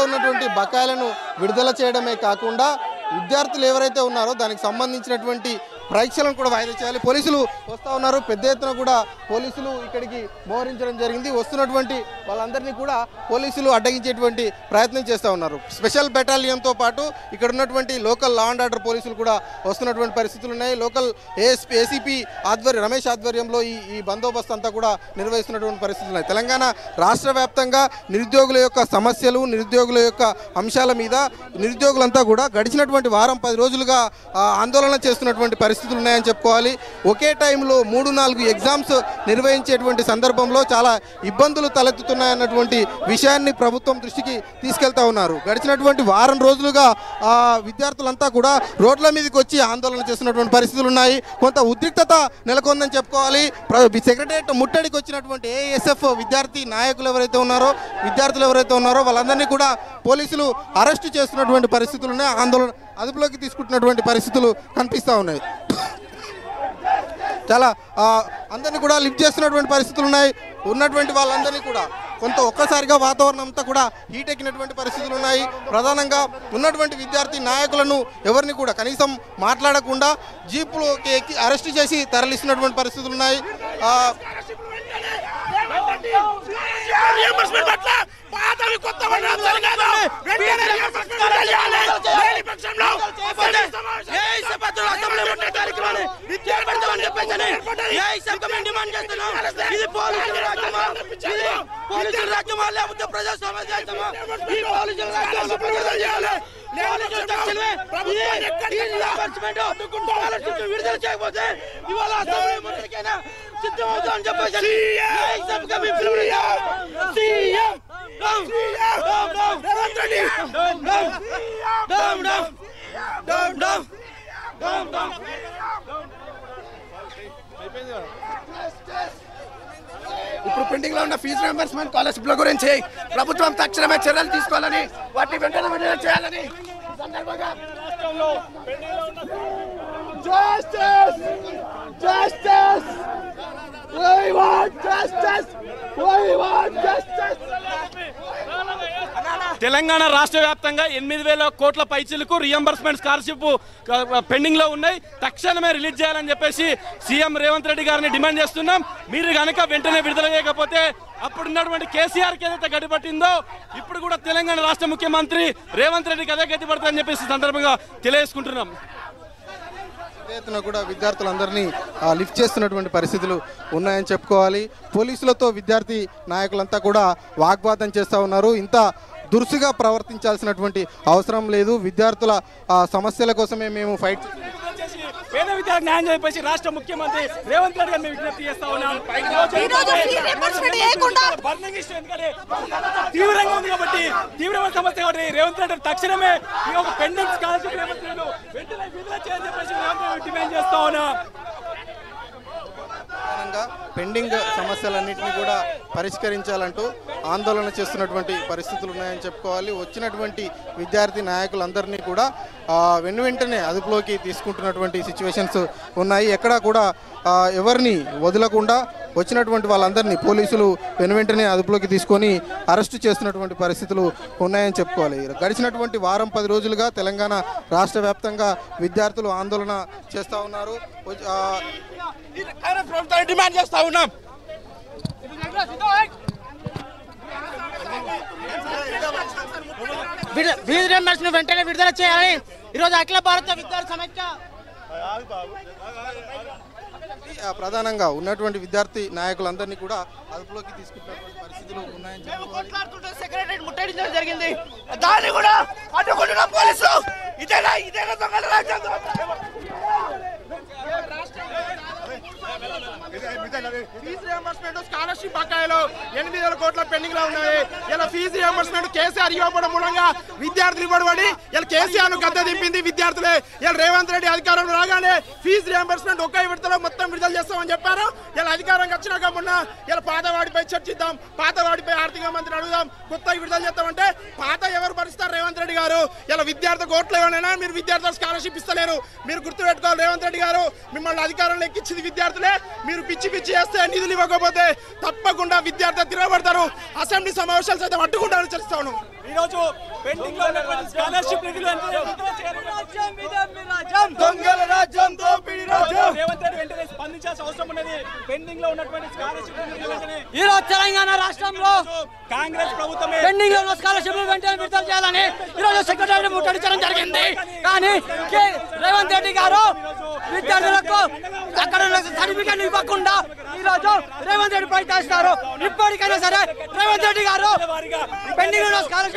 ఉన్నటువంటి బకాయిలను విడుదల చేయడమే కాకుండా విద్యార్థులు ఎవరైతే ఉన్నారో దానికి సంబంధించినటువంటి పరీక్షలను కూడా వాయిదా చేయాలి. పోలీసులు వస్తూ ఉన్నారు, పెద్ద ఎత్తున కూడా పోలీసులు ఇక్కడికి మోహరించడం జరిగింది. వస్తున్నటువంటి వాళ్ళందరినీ కూడా పోలీసులు అడ్డగించేటువంటి ప్రయత్నం చేస్తూ ఉన్నారు. స్పెషల్ బెటాలియన్తో పాటు ఇక్కడ ఉన్నటువంటి లోకల్ లా అండ్ ఆర్డర్ పోలీసులు కూడా వస్తున్నటువంటి పరిస్థితులు ఉన్నాయి. లోకల్ ఏసీపీ రమేష్ ఆధ్వర్యంలో ఈ బందోబస్తు అంతా కూడా నిర్వహిస్తున్నటువంటి పరిస్థితులు ఉన్నాయి. తెలంగాణ రాష్ట్ర వ్యాప్తంగా నిరుద్యోగుల యొక్క సమస్యలు, నిరుద్యోగుల యొక్క అంశాల మీద నిరుద్యోగులంతా కూడా గడిచినటువంటి వారం 10 రోజులుగా ఆందోళన చేస్తున్నటువంటి పరిస్థితులు ఉన్నాయని చెప్పుకోవాలి. ఒకే టైంలో 3-4 ఎగ్జామ్స్ నిర్వహించేటువంటి సందర్భంలో చాలా ఇబ్బందులు తలెత్తుతున్నాయన్నటువంటి విషయాన్ని ప్రభుత్వం దృష్టికి తీసుకెళ్తా ఉన్నారు. గడిచినటువంటి వారం రోజులుగా విద్యార్థులంతా కూడా రోడ్ల మీదకి వచ్చి ఆందోళన చేస్తున్నటువంటి పరిస్థితులు ఉన్నాయి. కొంత ఉద్రిక్తత నెలకొందని చెప్పుకోవాలి. సెక్రటరియట్ ముట్టడికి వచ్చినటువంటి ఏఎస్ఎఫ్ విద్యార్థి నాయకులు ఎవరైతే ఉన్నారో, విద్యార్థులు ఎవరైతే ఉన్నారో వాళ్ళందరినీ కూడా పోలీసులు అరెస్టు చేస్తున్నటువంటి పరిస్థితులు ఉన్నాయి. ఆందోళన అదుపులోకి తీసుకుంటున్నటువంటి పరిస్థితులు కనిపిస్తూ ఉన్నాయి. చాలా అందరినీ కూడా లిఫ్ట్ చేస్తున్నటువంటి పరిస్థితులు ఉన్నాయి. ఉన్నటువంటి వాళ్ళందరినీ కూడా కొంత ఒక్కసారిగా వాతావరణం అంతా కూడా హీట్ ఎక్కినటువంటి పరిస్థితులు ఉన్నాయి. ప్రధానంగా ఉన్నటువంటి విద్యార్థి నాయకులను ఎవరిని కూడా కనీసం మాట్లాడకుండా జీపులోకి ఎక్కి అరెస్ట్ చేసి తరలిస్తున్నటువంటి పరిస్థితులు ఉన్నాయి. విడుదల చేయకపోతే ఇవాళ సిద్ధమవుతామని చెప్పేసి ఇప్పుడు పెండింగ్ లో ఉన్న ఫీజు రియంబర్స్మెంట్ స్కాలర్షిప్ల గురించి ప్రభుత్వం తక్షణమే చర్యలు తీసుకోవాలని, వాటిని వెంటనే విడుదల చేయాలని సందర్భంగా తెలంగాణ రాష్ట్ర వ్యాప్తంగా 8,000 కోట్ల పైచీలకు రియంబర్స్మెంట్ స్కాలర్షిప్ పెండింగ్ లో ఉన్నాయి. తక్షణమే రిలీజ్ చేయాలని చెప్పేసి సీఎం రేవంత్ రెడ్డి గారిని డిమాండ్ చేస్తున్నాం. మీరు కనుక వెంటనే విడుదల చేయకపోతే అప్పుడున్నటువంటి కేసీఆర్కి ఏదైతే గడిపట్టిందో ఇప్పుడు కూడా తెలంగాణ రాష్ట్ర ముఖ్యమంత్రి రేవంత్ రెడ్డికి అదే గతి పడుతుందని చెప్పేసి సందర్భంగా తెలియజేసుకుంటున్నాం. ఎత్తున కూడా విద్యార్థులందరినీ లిఫ్ట్ చేస్తున్నటువంటి పరిస్థితులు ఉన్నాయని చెప్పుకోవాలి. పోలీసులతో విద్యార్థి నాయకులంతా కూడా వాగ్వాదం చేస్తూ ఉన్నారు. ఇంత దురుసుగా ప్రవర్తించాల్సినటువంటి అవసరం లేదు. విద్యార్థుల సమస్యల కోసమే మేము ఫైట్ పేద విద్యార్థి న్యాయం చెప్పేసి రాష్ట్ర ముఖ్యమంత్రి రేవంత్ రెడ్డి గారిని విజ్ఞప్తి చేస్తా ఉన్నాం. తీవ్రంగా ఉంది కాబట్టి తీవ్రమైన సమస్య కాబట్టి రేవంత్ రెడ్డి తక్షణమే ఈ ఒక పెండింగ్ స్కాలర్షిప్ వెంటనే విడుదల చేయాలని చెప్పేసి రేవంత్ రెడ్డి డిమాండ్ చేస్తా ఉన్నాం. పెండింగ్ సమస్యలన్నింటినీ కూడా పరిష్కరించాలంటూ ఆందోళన చేస్తున్నటువంటి పరిస్థితులు ఉన్నాయని చెప్పుకోవాలి. వచ్చినటువంటి విద్యార్థి నాయకులందరినీ కూడా వెంటనే అదుపులోకి తీసుకుంటున్నటువంటి సిచ్యువేషన్స్ ఉన్నాయి. ఎక్కడా కూడా ఎవరిని వదలకుండా వచ్చినటువంటి వాళ్ళందరినీ పోలీసులు వెంటనే అదుపులోకి తీసుకొని అరెస్టు చేస్తున్నటువంటి పరిస్థితులు ఉన్నాయని చెప్పుకోవాలి. గడిచినటువంటి వారం 10 రోజులుగా తెలంగాణ రాష్ట్ర వ్యాప్తంగా విద్యార్థులు ఆందోళన చేస్తూ ఉన్నారు. డిమాండ్ చేస్తా ఉన్నాం. ఫీజు రియంబర్స్మెంట్ వెంటనే విడుదల చేయాలని ఈరోజు అఖిల భారత విద్యార్థి సమైక్య ప్రధానంగా ఉన్నటువంటి విద్యార్థి నాయకులందరినీ కూడా అదుపులోకి తీసుకుంటున్నటువంటి పరిస్థితులు ఉన్నాయని సెక్రటరీ ముట్టడించడం జరిగింది. దాన్ని కూడా అడ్డుకుంటున్న పోలీసులు ఇదేనా దొంగల రాజ్యం. ఫీజు రియంబర్స్మెంట్ స్కాలర్షిప్ బకాయిలు 8,000 కోట్ల పెండింగ్ లో ఉన్నాయి. ఇలా ఫీజు రియంబర్స్మెంట్ కేసీఆర్ ఇవ్వడం మూలంగా విద్యార్థులు ఇవ్వబడి ఇలా కేసీఆర్ గద్దె దింపింది విద్యార్థులే. ఇలా రేవంత్ రెడ్డి అధికారంలో రాగానే ఫీజు రియంబర్స్మెంట్ ఒక్క విడతలో మొత్తం విడుదల చేస్తామని చెప్పారు. ఇలా అధికారంగా వచ్చినాక మొన్న ఇలా పాత వాడిపై చర్చిద్దాం, పాత వాడిపై ఆర్థిక మంత్రిని అడుగుదాం, కొత్త విడుదల చేస్తామంటే పాత ఎవరు భరిస్తారు రేవంత్ రెడ్డి గారు. ఇలా విద్యార్థి కోట్లు ఏమైనా మీరు విద్యార్థులకు స్కాలర్షిప్ ఇస్తలేరు. మీరు గుర్తుపెట్టుకోవాలి రేవంత్ రెడ్డి గారు, మిమ్మల్ని అధికారంలో ఎక్కించింది విద్యార్థులే. మీరు పిచ్చి చేస్తే నిధులు ఇవ్వకపోతే తప్పకుండా విద్యార్థులు తిరగబడతారు. అసెంబ్లీ సమావేశాలు సైతం అడ్డుకుంటారని తెలుస్తా ఉన్నాం. ఈ రోజు పెండింగ్ లో ఉన్నటువంటి స్కాలర్షిప్ నిధులు దొంగల రాజ్యం దోపిడీ రాజ్యం రేవంత్ రెడ్డి వెంటనే స్పందించాల్సిన అవసరం ఉన్నది. పెండింగ్ లో ఉన్నటువంటి స్కాలర్షిప్ నిధులు వెంటనే ఈ రోజు తెలంగాణ రాష్ట్రంలో కాంగ్రెస్ ప్రభుత్వమే పెండింగ్ లో ఉన్న స్కాలర్షిప్ వెంటనే విడుదల చేయాలని ఈ రోజు సెక్రటరీ ముట్టడించడం జరిగింది. కానీ రేవంత్ రెడ్డి గారు విద్యార్థులకు అక్కడ సర్టిఫికెట్ ఇవ్వకుండా ఈ రోజు రేవంత్ రెడ్డి ప్రయత్నిస్తారు. ఇప్పటికైనా సరే రేవంత్ రెడ్డి గారు పెండింగ్ లో స్కాలర్షిప్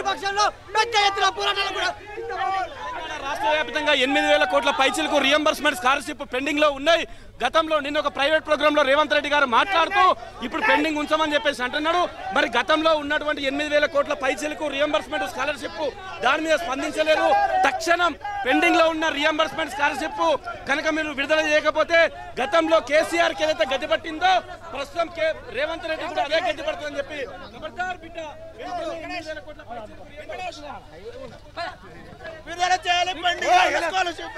పక్షంలో పెద్ద ఎత్తున పోరాటాలు కూడా రాష్ట్ర వ్యాప్తంగా 8,000 కోట్ల పైచీలకు రియంబర్స్మెంట్ స్కాలర్షిప్ పెండింగ్ లో ఉన్నాయి. గతంలో నిన్న ఒక ప్రైవేట్ ప్రోగ్రామ్ లో రేవంత్ రెడ్డి గారు మాట్లాడుతూ ఇప్పుడు పెండింగ్ ఉంచమని చెప్పేసి అంటున్నాడు. మరి గతంలో ఉన్నటువంటి 8,000 కోట్ల పైచీలకు రియంబర్స్మెంట్ స్కాలర్షిప్ దాని మీద స్పందించలేదు. తక్షణం పెండింగ్ లో ఉన్న రియంబర్స్మెంట్ స్కాలర్షిప్ కనుక మీరు విడుదల చేయకపోతే గతంలో కేసీఆర్ కి ఏదైతే గతి పట్టిందో ప్రస్తుతం రేవంత్ రెడ్డి కూడా అదే గతి పడుతుందని చెప్పి విడుదల చేయాలి పెండింగ్ స్కాలర్షిప్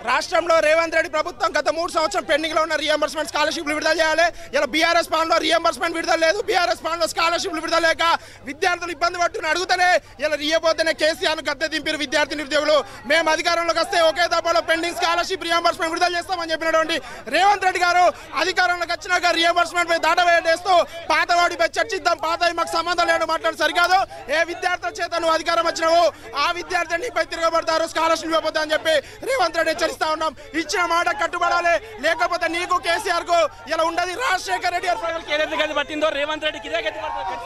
రాష్ట్రంలో రేవంత్ రెడ్డి ప్రభుత్వం గత 3 సంవత్సరం పెండింగ్ లో ఉన్న రియంబర్స్మెంట్ స్కాలర్షిప్లు విడుదల చేయాలి. ఇలా బీఆర్ఎస్ పాలనలో రియంబర్స్మెంట్ విడుదల లేదు, బీఆర్ఎస్ పాలనలో స్కాలర్షిప్లు విడుదల లేక విద్యార్థులు ఇబ్బంది పడుతున్న అడుగుతానే ఇలా రియపోతేనే కేసీఆర్ గద్దె దింపిన విద్యార్థి నిరుద్యోగులు. మేము అధికారంలోకి వస్తే ఒకే దఫాలో పెండింగ్ స్కాలర్షిప్ రియంబర్స్మెంట్ విడుదల చేస్తామని చెప్పినటువంటి రేవంత్ రెడ్డి గారు అధికారంలోకి వచ్చినాక రియంబర్స్మెంట్ పై దాట వేస్తూ పాతవాడిపై చర్చిద్దాం, పాత మాకు సంబంధం లేదు మాట్లాడి సరికాదు. ఏ విద్యార్థుల చేత నువ్వు అధికారం వచ్చినావు ఆ విద్యార్థి నీపై తిరగబడతారు, స్కాలర్షిప్ ఇవ్వబోతా అని చెప్పి రేవంత్ రెడ్డి హెచ్చరిస్తా ఉన్నాం. ఇచ్చిన మాట కట్టుబడాలి, లేకపోతే నీకు కేసీఆర్ కు ఇలా ఉండదు. రాజశేఖర్ రెడ్డి ఏదైతే గతి పట్టిందో రేవంత్ రెడ్డికి ఇదే గతి పడుతుంది.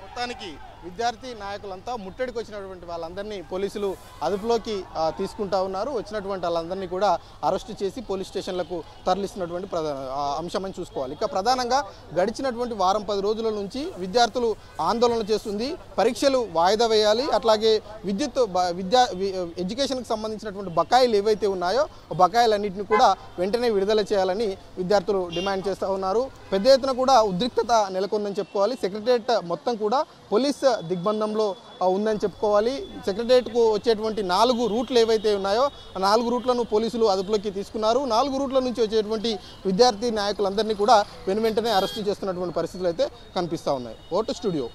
మొత్తానికి విద్యార్థి నాయకులంతా ముట్టడికి వచ్చినటువంటి వాళ్ళందరినీ పోలీసులు అదుపులోకి తీసుకుంటా ఉన్నారు. వచ్చినటువంటి వాళ్ళందరినీ కూడా అరెస్టు చేసి పోలీస్ స్టేషన్లకు తరలిస్తున్నటువంటి అంశమని చూసుకోవాలి. ఇక ప్రధానంగా గడిచినటువంటి వారం 10 రోజుల నుంచి విద్యార్థులు ఆందోళన చేస్తుంది. పరీక్షలు వాయిదా వేయాలి, అట్లాగే ఎడ్యుకేషన్కి సంబంధించినటువంటి బకాయిలు ఏవైతే ఉన్నాయో బకాయిలన్నింటినీ కూడా వెంటనే విడుదల చేయాలని విద్యార్థులు డిమాండ్ చేస్తూ ఉన్నారు. పెద్ద ఎత్తున కూడా ఉద్రిక్తత నెలకొందని చెప్పుకోవాలి. సెక్రటరియట్ మొత్తం కూడా పోలీస్ దిగ్బంధంలో ఉందని చెప్పుకోవాలి. సెక్రటరియట్కు వచ్చేటువంటి 4 రూట్లు ఏవైతే ఉన్నాయో ఆ 4 రూట్లను పోలీసులు అదుపులోకి తీసుకున్నారు. 4 రూట్ల నుంచి వచ్చేటువంటి విద్యార్థి నాయకులందరినీ కూడా వెనువెంటనే అరెస్టు చేస్తున్నటువంటి పరిస్థితులు అయితే కనిపిస్తూ ఉన్నాయి. Vote studio.